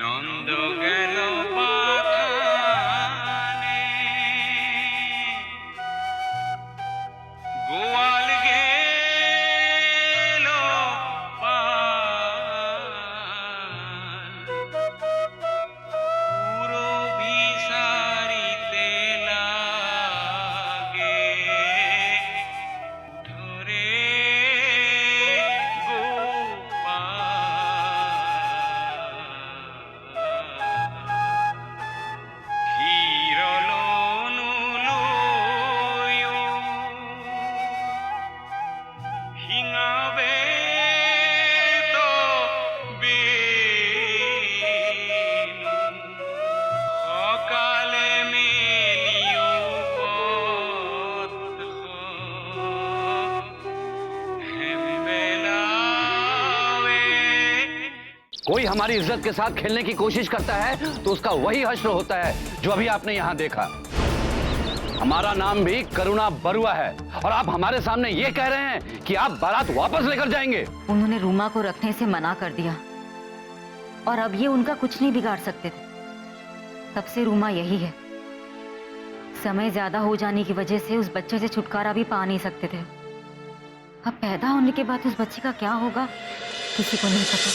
নন্দ গেল পাখানে, গোয়াল গেল পাল, পুরো ভিসারিতে লাগে উঠরে कोई हमारी इज्जत के साथ खेलने की कोशिश करता है तो उसका वही हश्र होता है जो अभी आपने यहां देखा। हमारा नाम भी करुणा बरुआ है और आप हमारे सामने ये कह रहे हैं कि आप बारात वापस लेकर जाएंगे। उन्होंने रूमा को रखने से मना कर दिया और अब ये उनका कुछ नहीं बिगाड़ सकते थे। तब से रूमा यही है। समय ज्यादा हो जाने की वजह से उस बच्चे से छुटकारा भी पा नहीं सकते थे। अब पैदा होने के बाद उस बच्चे का क्या होगा किसी को नहीं पता।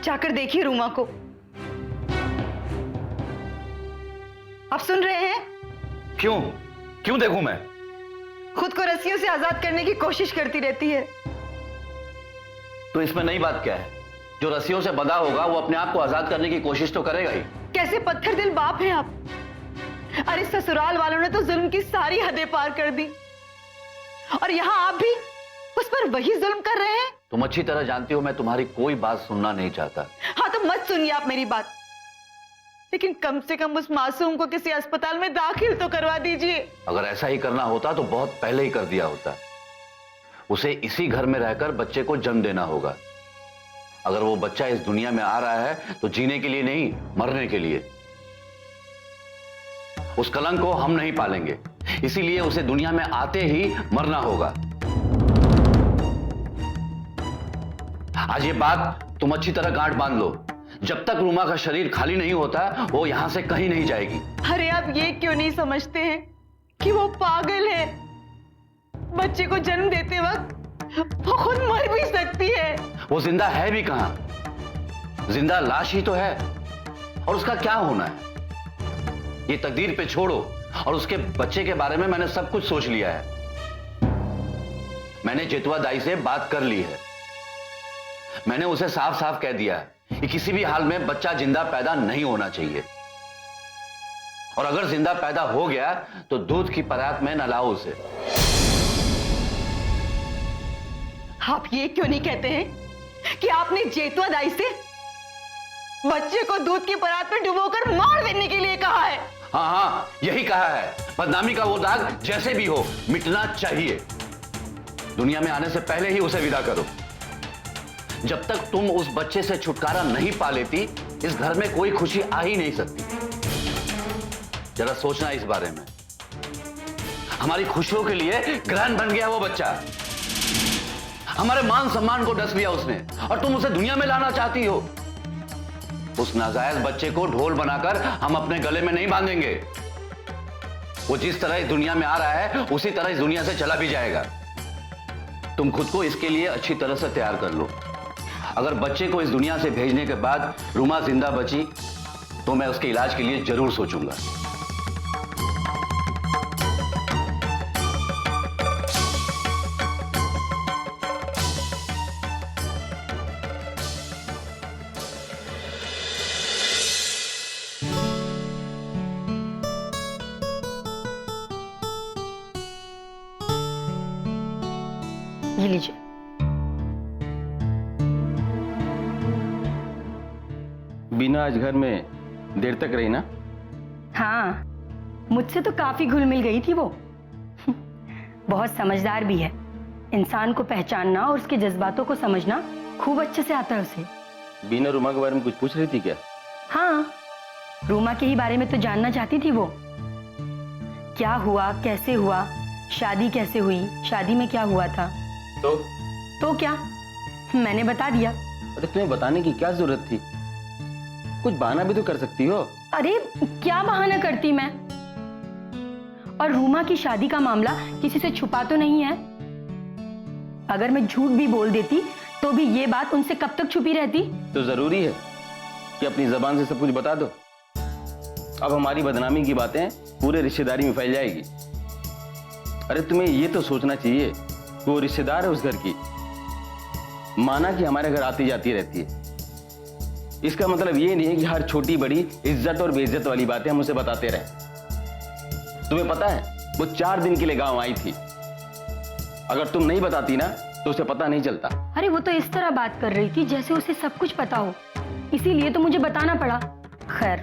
जाकर देखिए रूमा को। आप सुन रहे हैं? क्यों क्यों देखूं मैं? खुद को रस्सियों से आजाद करने की कोशिश करती रहती है। तो इसमें नई बात क्या है? जो रस्सियों से बंधा होगा वो अपने आप को आजाद करने की कोशिश तो करेगा ही। कैसे पत्थर दिल बाप हैं आप। अरे ससुराल वालों ने तो जुल्म की सारी हदें पार कर दी और यहां आप भी उस पर वही जुल्म कर रहे हैं। तुम अच्छी तरह जानती हो मैं तुम्हारी कोई बात सुनना नहीं चाहता। हाँ तो मत सुनिए आप मेरी बात, लेकिन कम से कम उस मासूम को किसी अस्पताल में दाखिल तो करवा दीजिए। अगर ऐसा ही करना होता तो बहुत पहले ही कर दिया होता। उसे इसी घर में रहकर बच्चे को जन्म देना होगा। अगर वो बच्चा इस दुनिया में आ रहा है तो जीने के लिए नहीं, मरने के लिए। उस कलंक को हम नहीं पालेंगे, इसीलिए उसे दुनिया में आते ही मरना होगा। आज ये बात तुम अच्छी तरह गांठ बांध लो। जब तक रूमा का शरीर खाली नहीं होता वो यहां से कहीं नहीं जाएगी। अरे आप ये क्यों नहीं समझते हैं कि वो पागल है। बच्चे को जन्म देते वक्त वो खुद मर भी सकती है। वो जिंदा है भी कहां? जिंदा लाश ही तो है। और उसका क्या होना है ये तकदीर पे छोड़ो। और उसके बच्चे के बारे में मैंने सब कुछ सोच लिया है। मैंने जेतुआ दाई से बात कर ली है। मैंने उसे साफ साफ कह दिया है कि किसी भी हाल में बच्चा जिंदा पैदा नहीं होना चाहिए। और अगर जिंदा पैदा हो गया तो दूध की परात में न लाओ उसे। आप ये क्यों नहीं कहते हैं कि आपने जेतुआ दाई से बच्चे को दूध की परात में डुबोकर मार देने के लिए कहा है? हाँ हाँ यही कहा है। बदनामी का वो दाग जैसे भी हो मिटना चाहिए। दुनिया में आने से पहले ही उसे विदा करो। जब तक तुम उस बच्चे से छुटकारा नहीं पा लेती इस घर में कोई खुशी आ ही नहीं सकती। जरा सोचना इस बारे में। हमारी खुशियों के लिए ग्रहण बन गया वो बच्चा। हमारे मान सम्मान को डस लिया उसने और तुम उसे दुनिया में लाना चाहती हो। उस नाजायज बच्चे को ढोल बनाकर हम अपने गले में नहीं बांधेंगे। वो जिस तरह इस दुनिया में आ रहा है उसी तरह इस दुनिया से चला भी जाएगा। तुम खुद को इसके लिए अच्छी तरह से तैयार कर लो। अगर बच्चे को इस दुनिया से भेजने के बाद रूमा जिंदा बची तो मैं उसके इलाज के लिए जरूर सोचूंगा। ये लीजिए। बीना आज घर में देर तक रही ना? हाँ, मुझसे तो काफी घुल मिल गई थी वो। बहुत समझदार भी है। इंसान को पहचानना और उसके जज्बातों को समझना खूब अच्छे से आता है उसे। बीना रूमा के बारे में कुछ पूछ रही थी क्या? हाँ, रूमा के ही बारे में तो जानना चाहती थी वो। क्या हुआ, कैसे हुआ, शादी कैसे हुई, शादी में क्या हुआ था। तो क्या, मैंने बता दिया। अरे तुम्हें बताने की क्या जरूरत थी? कुछ बहाना भी तो कर सकती हो। अरे क्या बहाना करती मैं? और रूमा की शादी का मामला किसी से छुपा तो नहीं है। अगर मैं झूठ भी बोल देती तो भी ये बात उनसे कब तक छुपी रहती? तो जरूरी है कि अपनी जबान से सब कुछ बता दो। अब हमारी बदनामी की बातें पूरे रिश्तेदारी में फैल जाएगी। अरे तुम्हें ये तो सोचना चाहिए कि वो रिश्तेदार है उस घर की। माना कि हमारे घर आती जाती रहती है, इसका मतलब ये नहीं है कि हर छोटी बड़ी इज्जत और बेइज्जत वाली बातें हम उसे बताते रहे। तुम्हें पता है वो 4 दिन के लिए गांव आई थी। अगर तुम नहीं बताती ना तो उसे पता नहीं चलता। अरे वो तो इस तरह बात कर रही थी जैसे उसे सब कुछ पता हो, इसीलिए तो मुझे बताना पड़ा। खैर,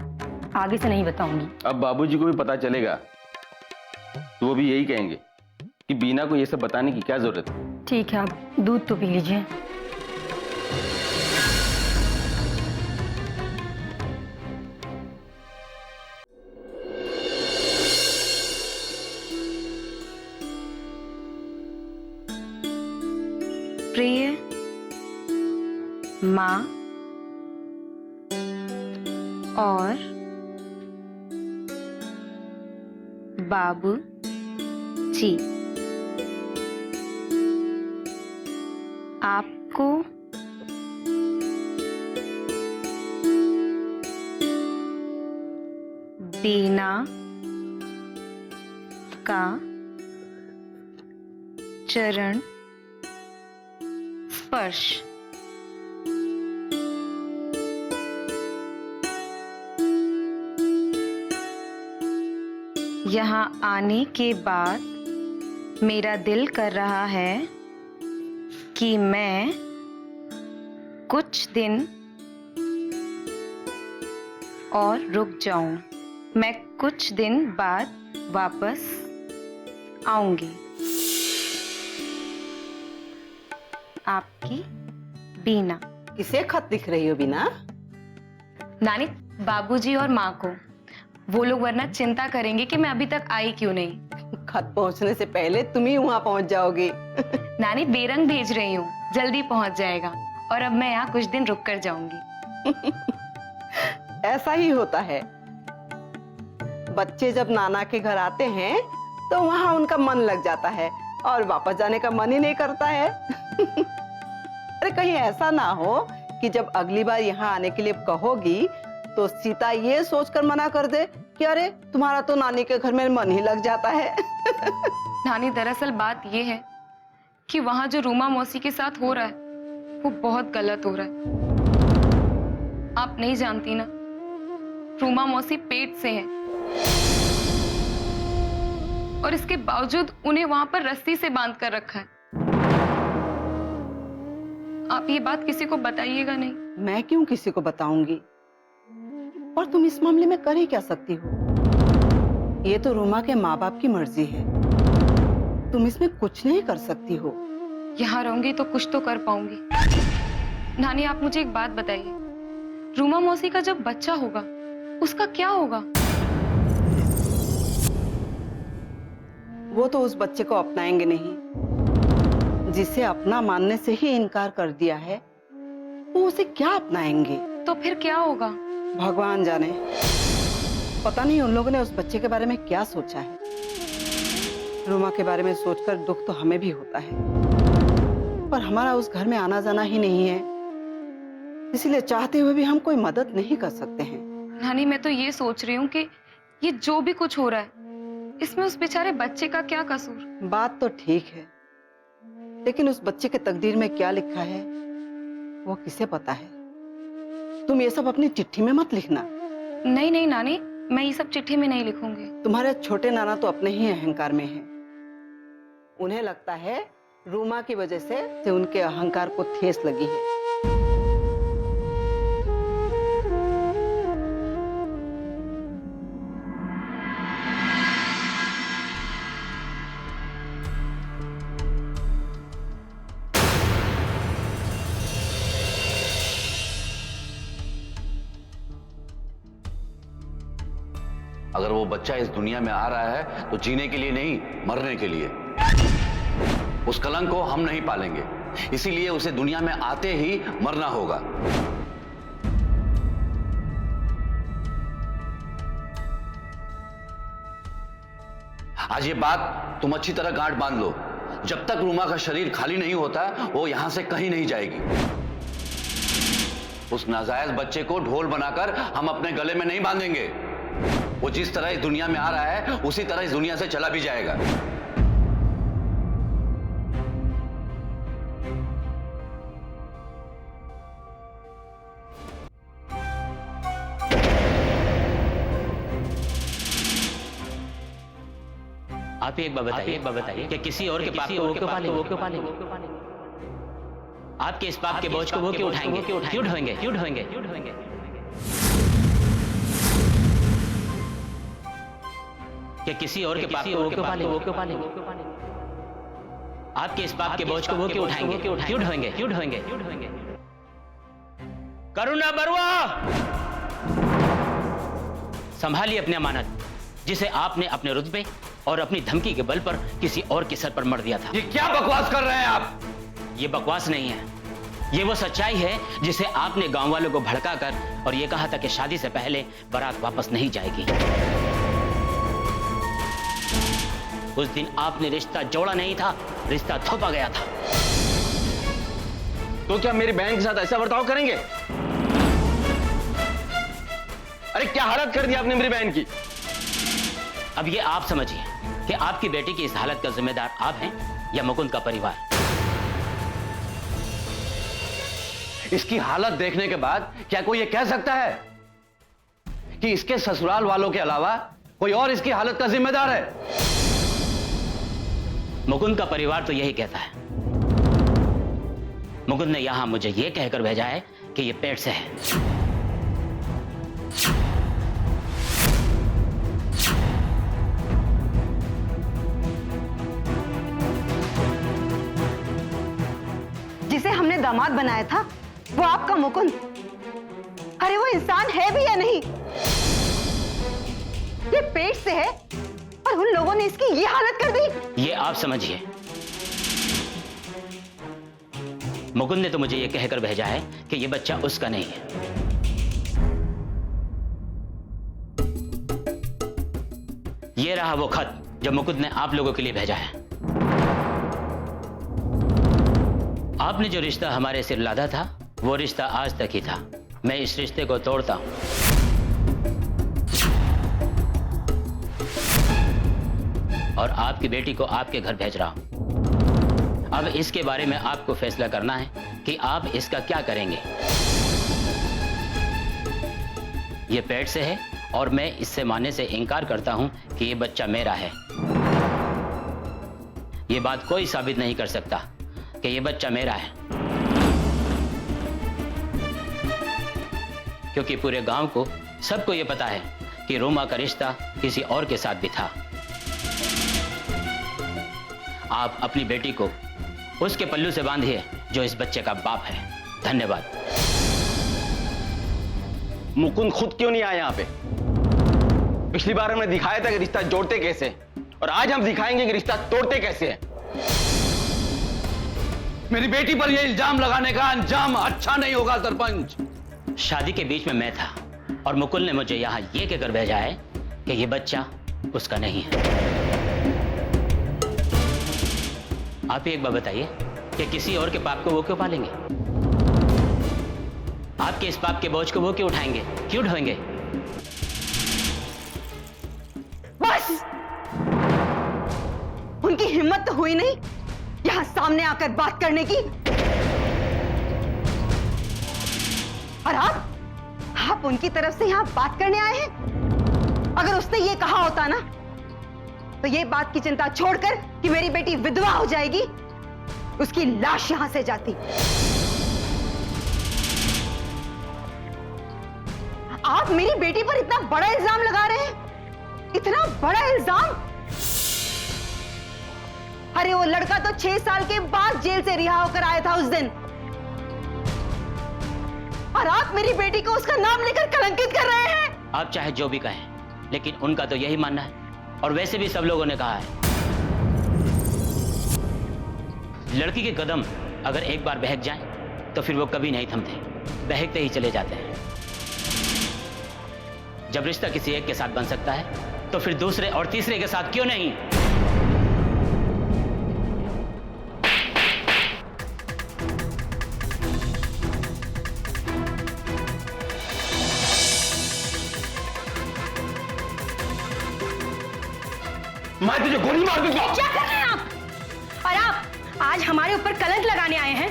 आगे से नहीं बताऊंगी। अब बाबूजी को भी पता चलेगा तो वो भी यही कहेंगे कि बीना को ये सब बताने की क्या जरूरत है। ठीक है, आप दूध तो पी लीजिए। प्रिय माँ और बाबू जी, आपको बीना का चरण स्पर्श। यहाँ आने के बाद मेरा दिल कर रहा है कि मैं कुछ दिन और रुक जाऊं। मैं कुछ दिन बाद वापस आऊंगी। आपकी बीना। किसे खत लिख रही हो बीना? नानी, बाबूजी और माँ को। वो लोग वरना चिंता करेंगे कि मैं अभी तक आई क्यों नहीं। खत पहुंचने से पहले तुम ही वहां पहुंच जाओगी। नानी, बेरंग भेज रही हूँ, जल्दी पहुंच जाएगा। और अब मैं यहाँ कुछ दिन रुक कर जाऊंगी। ऐसा ही होता है। बच्चे जब नाना के घर आते हैं तो वहां उनका मन लग जाता है और वापस जाने का मन ही नहीं करता है। अरे कहीं ऐसा ना हो कि जब अगली बार यहाँ आने के लिए कहोगी तो सीता ये सोचकर मना कर दे कि अरे तुम्हारा तो नानी के घर में मन ही लग जाता है। नानी, दरअसल बात ये है कि वहां जो रूमा मौसी के साथ हो रहा है वो बहुत गलत हो रहा है। आप नहीं जानती ना, रूमा मौसी पेट से हैं और इसके बावजूद उन्हें वहां पर रस्सी से बांध कर रखा है। आप ये बात किसी को बताइएगा नहीं। मैं क्यों किसी को बताऊंगी? और तुम इस मामले में कर ही क्या सकती हो? ये तो रूमा के माँ बाप की मर्जी है, तुम इसमें कुछ नहीं कर सकती हो। यहाँ रहूंगी तो कुछ तो कर पाऊंगी। नानी, आप मुझे एक बात बताइए, रूमा मौसी का जब बच्चा होगा उसका क्या होगा? वो तो उस बच्चे को अपनाएंगे नहीं। जिसे अपना मानने से ही इनकार कर दिया है वो उसे क्या अपनाएंगे? तो फिर क्या होगा? भगवान जाने। पता नहीं उन लोगों ने उस बच्चे के बारे में क्या सोचा है। रूमा के बारे में सोचकर दुख तो हमें भी होता है, पर हमारा उस घर में आना जाना ही नहीं है, इसीलिए चाहते हुए भी हम कोई मदद नहीं कर सकते हैं। नानी, मैं तो ये सोच रही हूँ कि ये जो भी कुछ हो रहा है इसमें उस बेचारे बच्चे का क्या कसूर? बात तो ठीक है, लेकिन उस बच्चे के तकदीर में क्या लिखा है वो किसे पता है? तुम ये सब अपनी चिट्ठी में मत लिखना। नहीं नहीं नानी, मैं ये सब चिट्ठी में नहीं लिखूंगी। तुम्हारे छोटे नाना तो अपने ही अहंकार में हैं। उन्हें लगता है रूमा की वजह से उनके अहंकार को ठेस लगी है। अगर वो बच्चा इस दुनिया में आ रहा है तो जीने के लिए नहीं, मरने के लिए। उस कलंक को हम नहीं पालेंगे, इसीलिए उसे दुनिया में आते ही मरना होगा। आज ये बात तुम अच्छी तरह गांठ बांध लो, जब तक रूमा का शरीर खाली नहीं होता वो यहां से कहीं नहीं जाएगी। उस नाजायज बच्चे को ढोल बनाकर हम अपने गले में नहीं बांधेंगे। वो जिस तरह इस दुनिया में आ रहा है उसी तरह इस दुनिया से चला भी जाएगा। आप ही एक बात बताइए कि किसी और के पाप को वो क्यों पालेंगे? आपके इस पाप के बोझ को वो क्यों उठाएंगे? क्यों ढोएंगे? कि किसी और के पाप को वो क्यों पालेंगे? आपके इस पाप के बोझ को वो क्यों उठाएंगे? क्यों ढोएंगे? करुणा बरुआ, संभालिए अपनी अमानत, जिसे आपने अपने रुतबे और अपनी धमकी के बल पर किसी और के सर पर मर दिया था। ये क्या बकवास कर रहे हैं आप? ये बकवास नहीं है, ये वो सच्चाई है जिसे आपने गांव वालों को भड़काकर और ये कहा था कि शादी से पहले बारात वापस नहीं जाएगी। उस दिन आपने रिश्ता जोड़ा नहीं था, रिश्ता थोपा गया था। तो क्या मेरी बहन के साथ ऐसा बर्ताव करेंगे? अरे क्या हालत कर दी आपने मेरी बहन की। अब ये आप समझिए कि आपकी बेटी की इस हालत का जिम्मेदार आप हैं या मुकुंद का परिवार। इसकी हालत देखने के बाद क्या कोई ये कह सकता है कि इसके ससुराल वालों के अलावा कोई और इसकी हालत का जिम्मेदार है? मुकुंद का परिवार तो यही कहता है। मुकुंद ने यहां मुझे यह कहकर भेजा है कि यह पेट से है। जिसे हमने दामाद बनाया था वो आपका मुकुंद, अरे वो इंसान है भी या नहीं? ये पेट से है और उन लोगों ने इसकी ये हालत कर दी। ये आप समझिए। मुकुंद ने तो मुझे यह कहकर भेजा है कि यह बच्चा उसका नहीं है। यह रहा वो खत जो मुकुंद ने आप लोगों के लिए भेजा है। आपने जो रिश्ता हमारे सिर लादा था वो रिश्ता आज तक ही था। मैं इस रिश्ते को तोड़ता हूं और आपकी बेटी को आपके घर भेज रहा हूं। अब इसके बारे में आपको फैसला करना है कि आप इसका क्या करेंगे। ये पेट से है और मैं इससे मानने से इनकार करता हूं कि ये बच्चा मेरा है। ये बात कोई साबित नहीं कर सकता कि ये बच्चा मेरा है, क्योंकि पूरे गांव को, सबको ये पता है कि रोमा का रिश्ता किसी और के साथ भी था। आप अपनी बेटी को उसके पल्लू से बांधिए जो इस बच्चे का बाप है। धन्यवाद। मुकुंद खुद क्यों नहीं आया यहाँ पे? पिछली बार हमने दिखाया था कि रिश्ता जोड़ते कैसे, और आज हम दिखाएंगे कि रिश्ता तोड़ते कैसे है। मेरी बेटी पर यह इल्जाम लगाने का अंजाम अच्छा नहीं होगा सरपंच। शादी के बीच में मैं था और मुकुल ने मुझे यहां यह कहकर भेजा है कि यह बच्चा उसका नहीं है। आप ही एक बात बताइए कि किसी और के पाप को वो क्यों पालेंगे? आपके इस पाप के बोझ को वो क्यों उठाएंगे? क्यों ढोएंगे? बस, उनकी हिम्मत तो हुई नहीं यहां सामने आकर बात करने की। और आप उनकी तरफ से यहां बात करने आए हैं? अगर उसने ये कहा होता ना तो ये बात की चिंता छोड़कर कि मेरी बेटी विधवा हो जाएगी, उसकी लाश यहां से जाती। आप मेरी बेटी पर इतना बड़ा इल्जाम लगा रहे हैं, इतना बड़ा इल्जाम। अरे वो लड़का तो 6 साल के बाद जेल से रिहा होकर आया था उस दिन, और आप मेरी बेटी को उसका नाम लेकर कलंकित कर रहे हैं। आप चाहे जो भी कहें, लेकिन उनका तो यही मानना है, और वैसे भी सब लोगों ने कहा है, लड़की के कदम अगर एक बार बहक जाएं, तो फिर वो कभी नहीं थमते, बहकते ही चले जाते हैं। जब रिश्ता किसी एक के साथ बन सकता है, तो फिर दूसरे और तीसरे के साथ क्यों नहीं? मैं तुझे गोली मार दूंगा। क्या कर रहे हैं आप? और आप आज हमारे ऊपर कलंक लगाने आए हैं?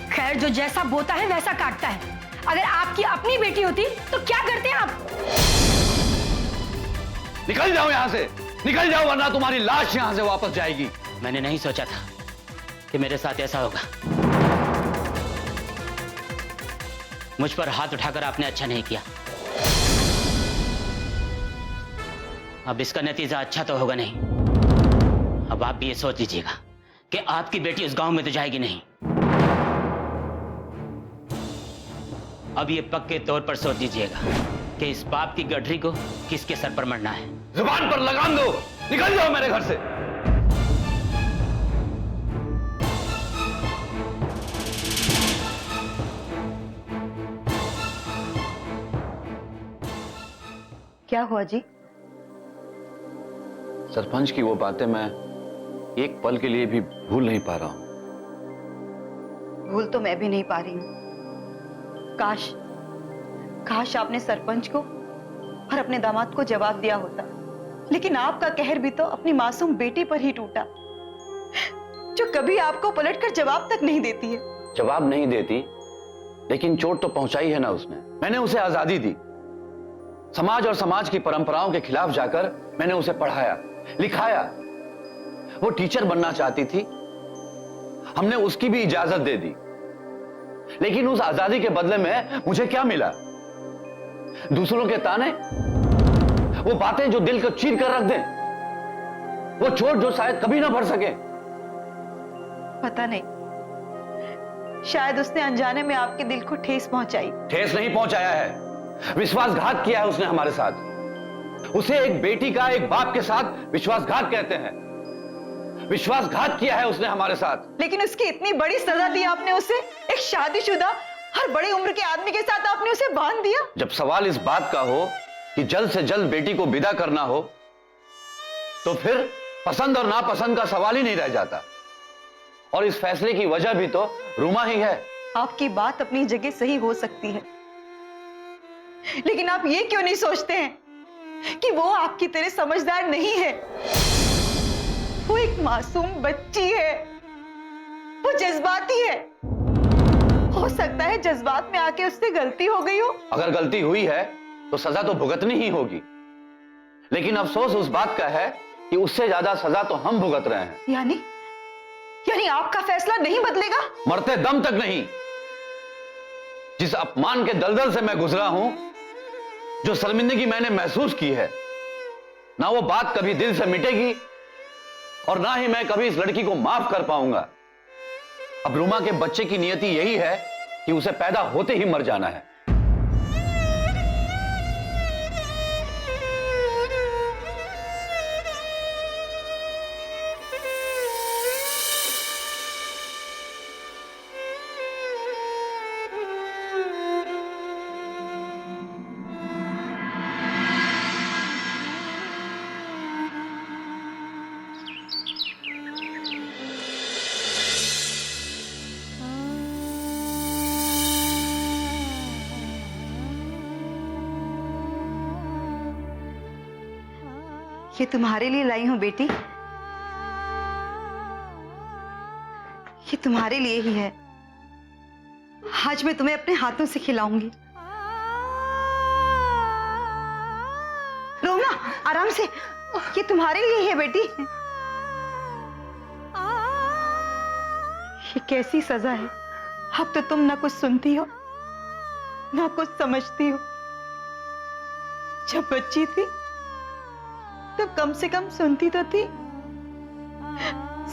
खैर, जो जैसा बोता है वैसा काटता है। अगर आपकी अपनी बेटी होती तो क्या करते हैं आप? निकल जाओ यहां से, निकल जाओ, वरना तुम्हारी लाश यहां से वापस जाएगी। मैंने नहीं सोचा था कि मेरे साथ ऐसा होगा। मुझ पर हाथ उठाकर आपने अच्छा नहीं किया। अब इसका नतीजा अच्छा तो होगा नहीं। अब आप भी ये सोच लीजिएगा कि आपकी बेटी उस गांव में तो जाएगी नहीं। अब ये पक्के तौर पर सोच लीजिएगा कि इस पाप की गठरी को किसके सर पर मरना है। जुबान पर लगाम दो, निकल जाओ मेरे घर से। क्या हुआ जी? सरपंच की वो बातें मैं एक पल के लिए भी भूल नहीं पा रहा हूं। भूल तो मैं भी नहीं पा रही हूँ। काश काश आपने सरपंच को और अपने दामाद को जवाब दिया होता, लेकिन आपका कहर भी तो अपनी मासूम बेटी पर ही टूटा, जो कभी आपको पलटकर जवाब तक नहीं देती है। जवाब नहीं देती, लेकिन चोट तो पहुंचाई है ना उसने। मैंने उसे आजादी दी, समाज और समाज की परंपराओं के खिलाफ जाकर मैंने उसे पढ़ाया, लिखाया। वो टीचर बनना चाहती थी, हमने उसकी भी इजाजत दे दी, लेकिन उस आजादी के बदले में मुझे क्या मिला? दूसरों के ताने, वो बातें जो दिल को चीर कर रख दें, वो चोट जो शायद कभी ना भर सके। पता नहीं, शायद उसने अनजाने में आपके दिल को ठेस पहुंचाई। ठेस नहीं पहुंचाया है, विश्वासघात किया है उसने हमारे साथ। उसे एक बेटी का एक बाप के साथ विश्वासघात कहते हैं। विश्वासघात किया है उसने हमारे साथ। लेकिन उसकी इतनी बड़ी सजा दी आपने उसे, एक शादीशुदा हर बड़ी उम्र के आदमी के साथ आपने उसे बांध दिया। जब सवाल इस बात का हो कि जल्द से जल्द बेटी को विदा करना हो, तो फिर पसंद और नापसंद का सवाल ही नहीं रह जाता। और इस फैसले की वजह भी तो रूमा ही है। आपकी बात अपनी जगह सही हो सकती है, लेकिन आप ये क्यों नहीं सोचते हैं कि वो आपकी तरह समझदार नहीं है? वो एक मासूम बच्ची है, वो जज्बाती है। हो सकता है जज्बात में आके उससे गलती हो गई हो। अगर गलती हुई है तो सजा तो भुगतनी ही होगी, लेकिन अफसोस उस बात का है कि उससे ज्यादा सजा तो हम भुगत रहे हैं। यानी आपका फैसला नहीं बदलेगा? मरते दम तक नहीं। जिस अपमान के दलदल से मैं गुजरा हूं, जो शर्मिंदगी मैंने महसूस की है, ना वो बात कभी दिल से मिटेगी और ना ही मैं कभी इस लड़की को माफ कर पाऊंगा। अब रूमा के बच्चे की नियति यही है कि उसे पैदा होते ही मर जाना है। ये तुम्हारे लिए लाई हूं बेटी, ये तुम्हारे लिए ही है। आज मैं तुम्हें अपने हाथों से खिलाऊंगी। रोना, आराम से, ये तुम्हारे लिए ही है बेटी। ये कैसी सजा है? अब तो तुम ना कुछ सुनती हो ना कुछ समझती हो। जब बच्ची थी तो कम से कम सुनती तो थी,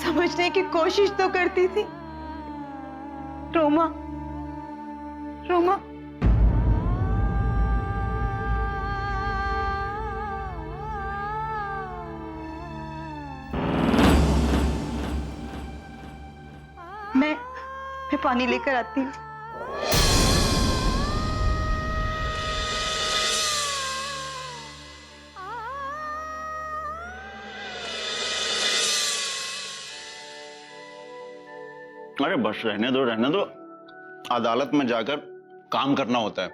समझने की कोशिश तो करती थी। रोमा, रोमा, मैं पानी लेकर आती हूँ। अरे बस रहने दो रहने दो। अदालत में जाकर काम करना होता है,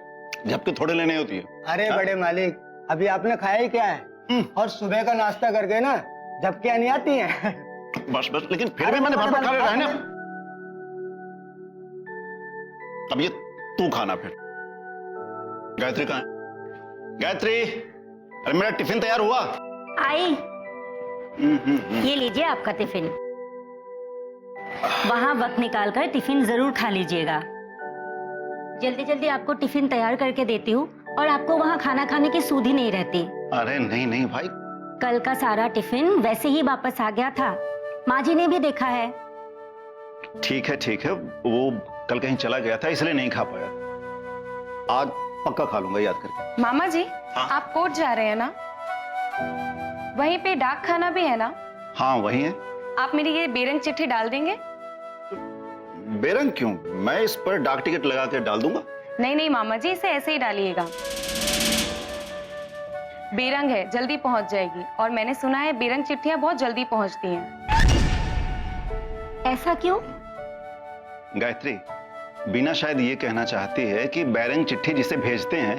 झपकी थोड़े लेनी होती है। अरे बड़े मालिक, अभी आपने खाया ही क्या है? और सुबह का नाश्ता करके ना झपकियां नहीं आती हैं। बस बस, लेकिन फिर भी मैंने भर भर खा लिया, रहने। अब ये तू खाना फिर। गायत्री कहाँ है? गायत्री, अरे मेरा टिफिन तैयार हुआ? आई, ये लीजिए आपका टिफिन। वहाँ वक्त निकालकर टिफिन जरूर खा लीजिएगा। जल्दी जल्दी आपको टिफिन तैयार करके देती हूँ और आपको वहाँ खाना खाने की सूध ही नहीं रहती। अरे नहीं नहीं भाई, कल का सारा टिफिन वैसे ही वापस आ गया था, माँ जी ने भी देखा है। ठीक है, वो कल कहीं चला गया था इसलिए नहीं खा पाया। आज पक्का खा लूंगा याद करके। मामा जी, हाँ? आप कोर्ट जा रहे हैं ना? वहीं पे डाक खाना भी है ना? हाँ वही है। आप मेरी ये बेरंग चिट्ठी डाल देंगे? बेरंग क्यों? मैं इस पर डाक टिकट लगा के डाल दूंगा। नहीं नहीं मामा जी, इसे ऐसे ही डालिएगा। बेरंग है, जल्दी पहुंच जाएगी। और मैंने सुना है बेरंग चिट्ठियां बहुत जल्दी पहुंचती हैं। ऐसा क्यों? गायत्री, बीना शायद ये कहना चाहती है कि बेरंग चिट्ठी जिसे भेजते हैं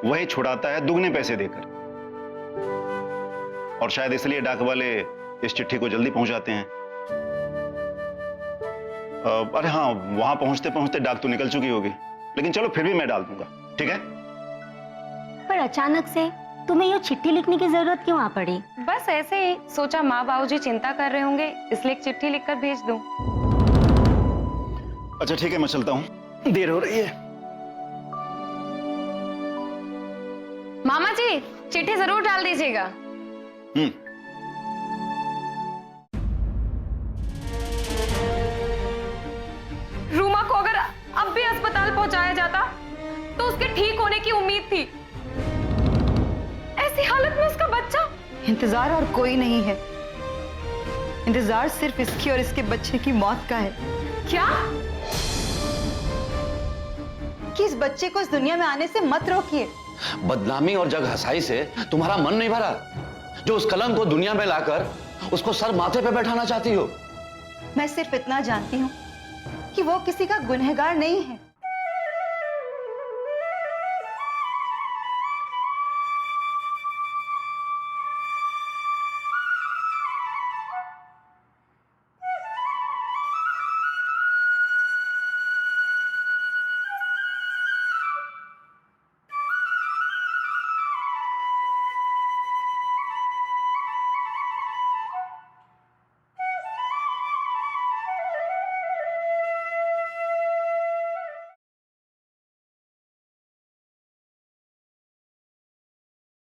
वही छुड़ाता है दुगने पैसे देकर, और शायद इसलिए डाक वाले इस चिट्ठी को जल्दी पहुंचाते हैं। अरे हाँ, वहां पहुंचते पहुंचते डाक तो निकल चुकी होगी, लेकिन चलो फिर भी मैं डाल दूंगा, ठीक है? पर अचानक से तुम्हें ये चिट्ठी लिखने की जरूरत क्यों आ पड़ी? बस ऐसे ही सोचा, माँ बाबूजी चिंता कर रहे होंगे इसलिए एक चिट्ठी लिखकर भेज दूं। अच्छा ठीक है, मैं चलता हूं, देर हो रही है। मामा जी, चिट्ठी जरूर डाल दीजिएगा। रूमा को अगर अब भी अस्पताल पहुंचाया जाता तो उसके ठीक होने की उम्मीद थी। ऐसी हालत में उसका बच्चा। इंतजार और कोई नहीं है, इंतजार सिर्फ इसकी और इसके बच्चे की मौत का है। क्या? कि इस बच्चे को इस दुनिया में आने से मत रोकिए। बदनामी और जग हंसाई से तुम्हारा मन नहीं भरा, जो उस कलंक को दुनिया में लाकर उसको सर माथे पे बैठाना चाहती हो। मैं सिर्फ इतना जानती हूँ कि वो किसी का गुनहगार नहीं है,